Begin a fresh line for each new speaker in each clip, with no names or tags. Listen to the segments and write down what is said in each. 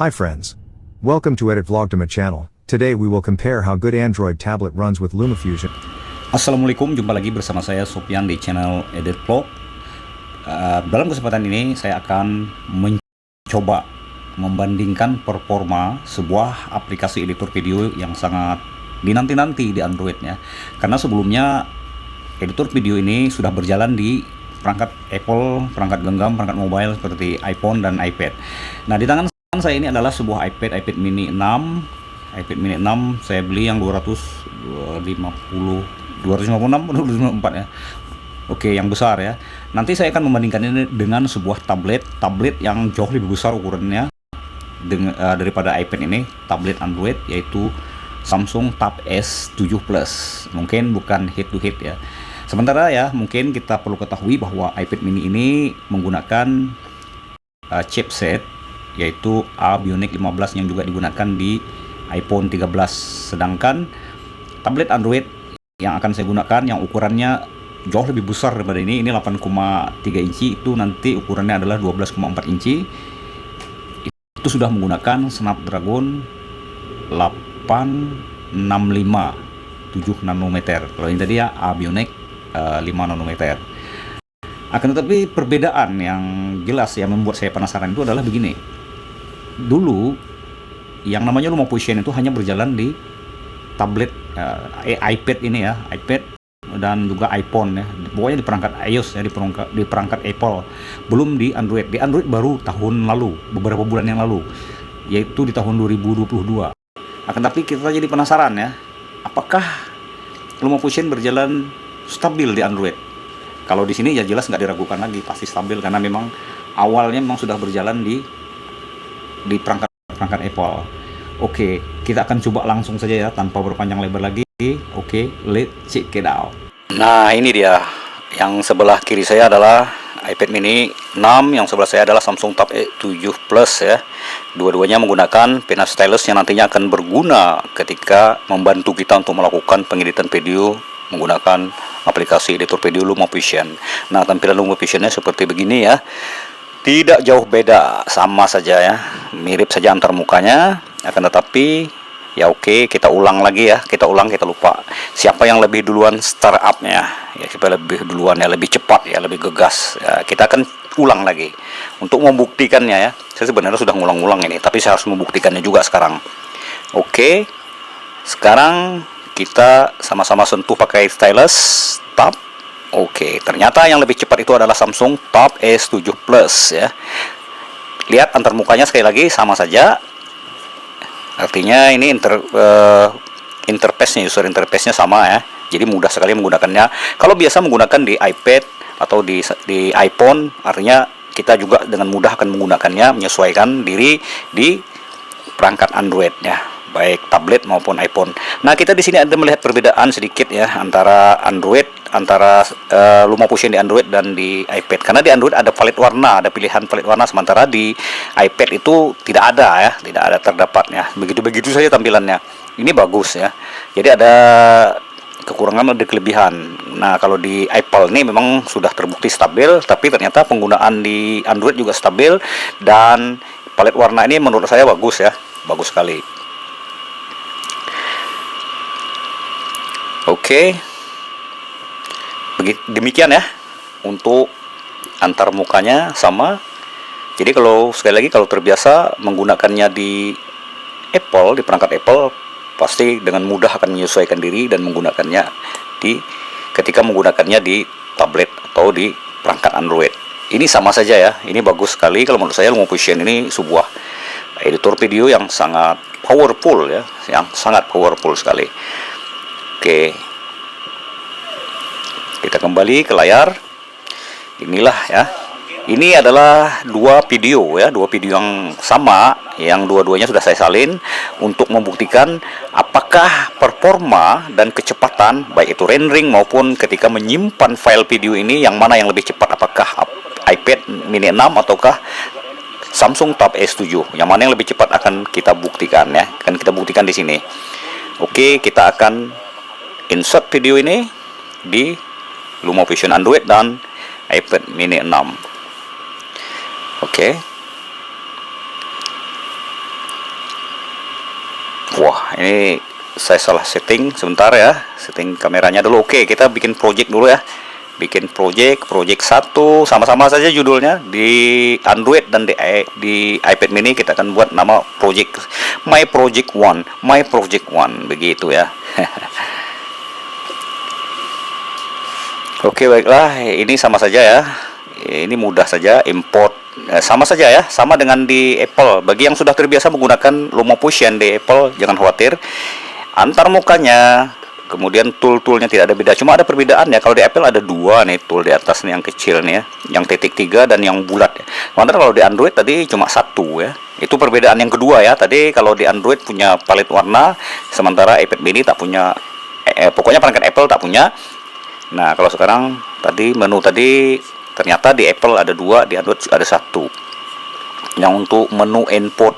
Hi friends. Welcome to Edit Vlogdema channel. Today we will compare how good Android tablet runs with LumaFusion.
Assalamualaikum, jumpa lagi bersama saya Sopyan di channel Edit Vlog. Dalam kesempatan ini saya akan mencoba membandingkan performa sebuah aplikasi editor video yang sangat dinanti-nanti di Android ya. Karena sebelumnya editor video ini sudah berjalan di perangkat Apple, perangkat genggam, perangkat mobile seperti iPhone dan iPad. Nah, di tangan saya ini adalah sebuah iPad mini 6. iPad mini 6 saya beli yang 256 atau 254 ya. Oke, yang besar ya. Nanti saya akan membandingkan ini dengan sebuah tablet yang jauh lebih besar ukurannya daripada iPad ini, tablet Android, yaitu Samsung Tab S7 Plus. Mungkin bukan head to head ya. Sementara ya, mungkin kita perlu ketahui bahwa iPad mini ini menggunakan chipset yaitu A-Bionic 15 yang juga digunakan di iPhone 13. Sedangkan tablet Android yang akan saya gunakan yang ukurannya jauh lebih besar daripada ini 8,3 inci, itu nanti ukurannya adalah 12,4 inci. Itu sudah menggunakan Snapdragon 865 7 nanometer. Kalau ini tadi ya A-Bionic 5 nanometer. Akan tetapi perbedaan yang jelas yang membuat saya penasaran itu adalah begini. Dulu yang namanya LumaFusion itu hanya berjalan di tablet iPad ini ya, iPad dan juga iPhone ya. Pokoknya di perangkat iOS ya, di perangkat Apple. Belum di Android. Di Android baru tahun lalu, beberapa bulan yang lalu, yaitu di tahun 2022. Akan tapi kita jadi penasaran ya, apakah LumaFusion berjalan stabil di Android? Kalau di sini ya jelas nggak diragukan lagi, pasti stabil karena memang awalnya memang sudah berjalan di perangkat Apple. Oke, kita akan coba langsung saja ya tanpa berpanjang lebar lagi. Oke, let's check it out. Nah, ini dia. Yang sebelah kiri saya adalah iPad mini 6, yang sebelah saya adalah Samsung Tab S7 Plus ya. Dua-duanya menggunakan pena stylus yang nantinya akan berguna ketika membantu kita untuk melakukan pengeditan video menggunakan aplikasi editor video LumaFusion. Nah, tampilan LumaFusionnya seperti begini ya. Tidak jauh beda, sama saja ya, mirip saja antar mukanya. Akan tetapi ya oke, kita ulang lagi ya, kita lupa siapa yang lebih duluan startupnya ya, siapa lebih duluan ya, lebih cepat ya, lebih gegas ya. Kita akan ulang lagi untuk membuktikannya ya. Saya sebenarnya sudah ngulang-ngulang ini, tapi saya harus membuktikannya juga sekarang. Oke, sekarang kita sama-sama sentuh pakai stylus tab. Oke, ternyata yang lebih cepat itu adalah Samsung Tab S7 Plus ya. Lihat antar mukanya sekali lagi sama saja. Artinya ini interface-nya, user interface-nya sama ya. Jadi mudah sekali menggunakannya. Kalau biasa menggunakan di iPad atau di iPhone, artinya kita juga dengan mudah akan menggunakannya, menyesuaikan diri di perangkat Android ya, baik tablet maupun iPhone. Nah, kita di sini ada melihat perbedaan sedikit ya antara LumaFusion di Android dan di iPad. Karena di Android ada palet warna, ada pilihan palet warna, sementara di iPad itu tidak ada ya, tidak ada terdapatnya. Begitu-begitu saja tampilannya. Ini bagus ya. Jadi ada kekurangan, ada kelebihan. Nah, kalau di Apple ini memang sudah terbukti stabil, tapi ternyata penggunaan di Android juga stabil, dan palet warna ini menurut saya bagus ya, bagus sekali. Oke, demikian ya untuk antar mukanya sama. Jadi kalau sekali lagi, kalau terbiasa menggunakannya di Apple, di perangkat Apple, pasti dengan mudah akan menyesuaikan diri dan menggunakannya ketika menggunakannya di tablet atau di perangkat Android. Ini sama saja ya, ini bagus sekali. Kalau menurut saya LumaFusion ini sebuah editor video yang sangat powerful ya, yang sangat powerful sekali. Oke, kita kembali ke layar. Inilah ya, ini adalah dua video ya, dua video yang sama, yang dua-duanya sudah saya salin untuk membuktikan apakah performa dan kecepatan, baik itu rendering maupun ketika menyimpan file video ini, yang mana yang lebih cepat, apakah iPad mini 6 ataukah Samsung Tab S7. Yang mana yang lebih cepat akan kita buktikan ya, akan kita buktikan di sini. Oke, kita akan insert video ini di LumaFusion Android dan iPad mini 6. Oke. Wah, ini saya salah setting sebentar ya. Setting kameranya dulu. Oke, kita bikin project dulu ya. Bikin project satu, sama-sama saja judulnya di Android dan di iPad mini kita akan buat nama project My Project One begitu ya. Oke, baiklah, ini sama saja ya. Ini mudah saja import, sama saja ya, sama dengan di Apple. Bagi yang sudah terbiasa menggunakan Lumofusion di Apple, jangan khawatir. Antar mukanya, kemudian tool-toolnya tidak ada beda, cuma ada perbedaan ya. Kalau di Apple ada dua nih tool di atas nih yang kecil nih ya, yang titik 3 dan yang bulat ya. Sementara kalau di Android tadi cuma satu ya. Itu perbedaan yang kedua ya. Tadi kalau di Android punya palet warna, sementara iPad mini tak punya. Pokoknya perangkat Apple tak punya. Nah, kalau sekarang tadi menu tadi ternyata di Apple ada dua, di Android ada satu. Yang untuk menu input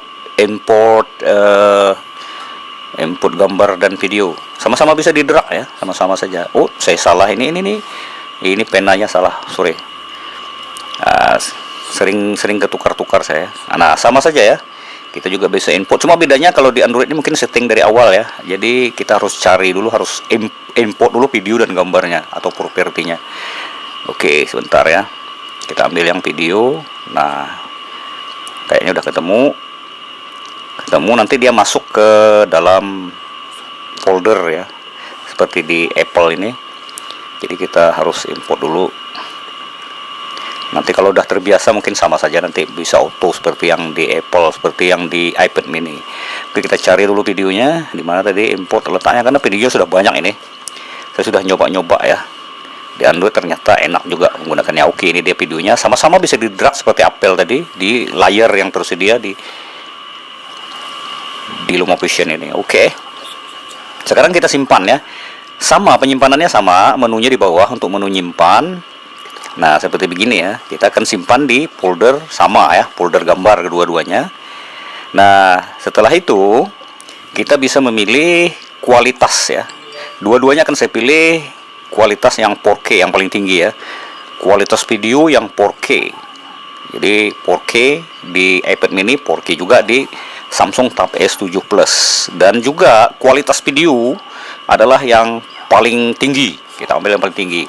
gambar dan video sama-sama bisa di drag ya, sama-sama saja. Oh, saya salah ini penanya salah, sorry. Sering ketukar-tukar saya. Nah, sama saja ya. Kita juga bisa input. Cuma bedanya kalau di Android ini mungkin setting dari awal ya. Jadi kita harus cari dulu, harus import dulu video dan gambarnya atau propertinya. Oke, sebentar ya. Kita ambil yang video. Nah, kayaknya udah ketemu. Nanti dia masuk ke dalam folder ya, seperti di Apple ini. Jadi kita harus import dulu. Nanti kalau udah terbiasa mungkin sama saja, nanti bisa auto seperti yang di Apple, seperti yang di iPad mini. Oke, kita cari dulu videonya di mana tadi import letaknya, karena videonya sudah banyak ini. Saya sudah nyoba-nyoba ya. Di Android ternyata enak juga menggunakannya. Oke, ini dia videonya, sama-sama bisa di drag seperti Apple tadi di layar yang tersedia di Lumofusion ini. Oke. Sekarang kita simpan ya. Sama, penyimpanannya sama, menunya di bawah untuk menu nyimpan. Nah, seperti begini ya. Kita akan simpan di folder sama ya, folder gambar kedua-duanya. Nah, setelah itu kita bisa memilih kualitas ya. Dua-duanya akan saya pilih kualitas yang 4K yang paling tinggi ya. Kualitas video yang 4K. Jadi 4K di iPad mini, 4K juga di Samsung Tab S7 Plus. Dan juga kualitas video adalah yang paling tinggi. Kita ambil yang paling tinggi.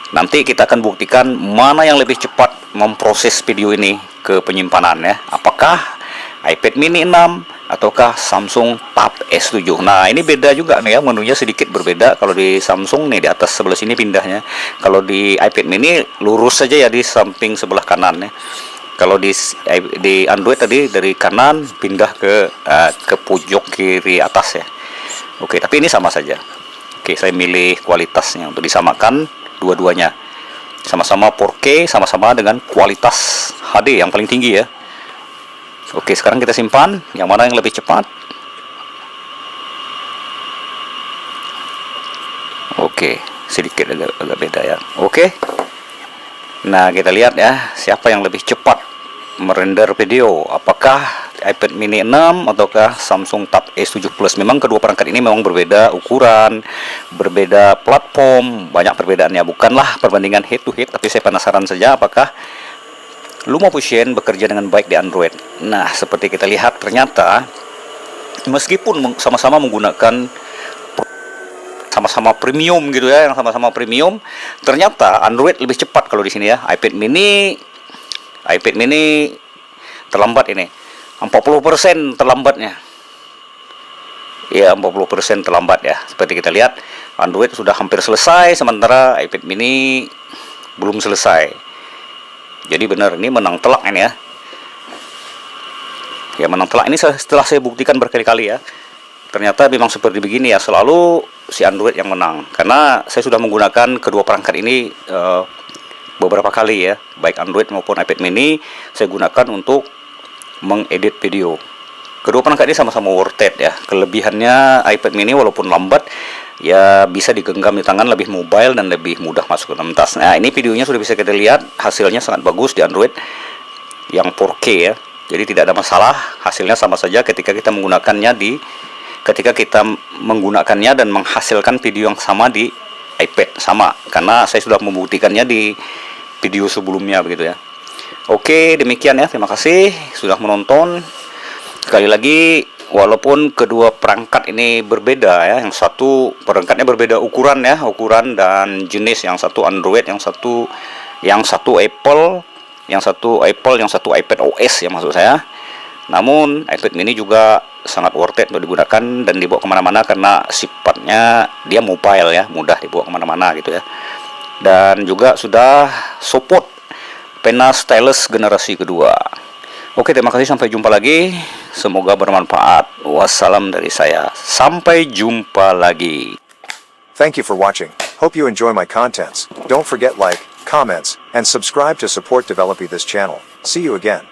Nanti kita akan buktikan mana yang lebih cepat memproses video ini ke penyimpanan ya. Apakah iPad mini 6 ataukah Samsung Tab S7. Nah, ini beda juga nih ya, menunya sedikit berbeda. Kalau di Samsung nih di atas sebelah sini pindahnya. Kalau di iPad mini lurus saja ya di samping sebelah kanan ya. Kalau di Android tadi dari kanan pindah ke pojok kiri atas ya. Oke, tapi ini sama saja. Oke, saya milih kualitasnya untuk disamakan dua-duanya. Sama-sama 4K, sama-sama dengan kualitas HD yang paling tinggi ya. Oke, sekarang kita simpan. Yang mana yang lebih cepat? Oke, sedikit agak beda ya. Oke. Nah, kita lihat ya, siapa yang lebih cepat merender video. Apakah iPad mini 6 ataukah Samsung Tab S7 Plus. Memang kedua perangkat ini memang berbeda ukuran, berbeda platform, banyak perbedaannya. Bukanlah perbandingan head to head, tapi saya penasaran saja apakah Lumofusion bekerja dengan baik di Android. Nah, seperti kita lihat ternyata meskipun sama-sama menggunakan sama-sama premium gitu ya, yang sama-sama premium, ternyata Android lebih cepat kalau di sini ya. iPad mini terlambat ini. 40% terlambatnya. Ya, 40% terlambat ya. Seperti kita lihat, Android sudah hampir selesai, sementara iPad mini belum selesai. Jadi benar, ini menang telak ini ya. Ya, menang telak ini setelah saya buktikan berkali-kali ya. Ternyata memang seperti begini ya, selalu si Android yang menang. Karena saya sudah menggunakan kedua perangkat ini beberapa kali ya, baik Android maupun iPad mini saya gunakan untuk mengedit video. Kedua perangkat ini sama-sama worth it ya. Kelebihannya iPad mini walaupun lambat ya bisa digenggam di tangan, lebih mobile dan lebih mudah masuk ke dalam tas. Nah, ini videonya sudah bisa kita lihat, hasilnya sangat bagus di Android yang 4K ya. Jadi tidak ada masalah, hasilnya sama saja ketika kita menggunakannya dan menghasilkan video yang sama di iPad sama, karena saya sudah membuktikannya di video sebelumnya begitu ya. Oke, demikian ya. Terima kasih sudah menonton. Sekali lagi, walaupun kedua perangkat ini berbeda ya, yang satu perangkatnya berbeda ukuran ya, ukuran dan jenis, yang satu Android, yang satu Apple, yang satu iPad OS ya maksud saya. Namun iPad mini juga sangat worth it untuk digunakan dan dibawa kemana-mana karena sifatnya dia mobile ya, mudah dibawa kemana-mana gitu ya. Dan juga sudah support pena stylus generasi kedua. Oke, terima kasih, sampai jumpa lagi. Semoga bermanfaat. Wassalam dari saya. Sampai jumpa lagi.
Thank you for watching. Hope you enjoy my contents. Don't forget like, comments, and subscribe to support developing this channel. See you again.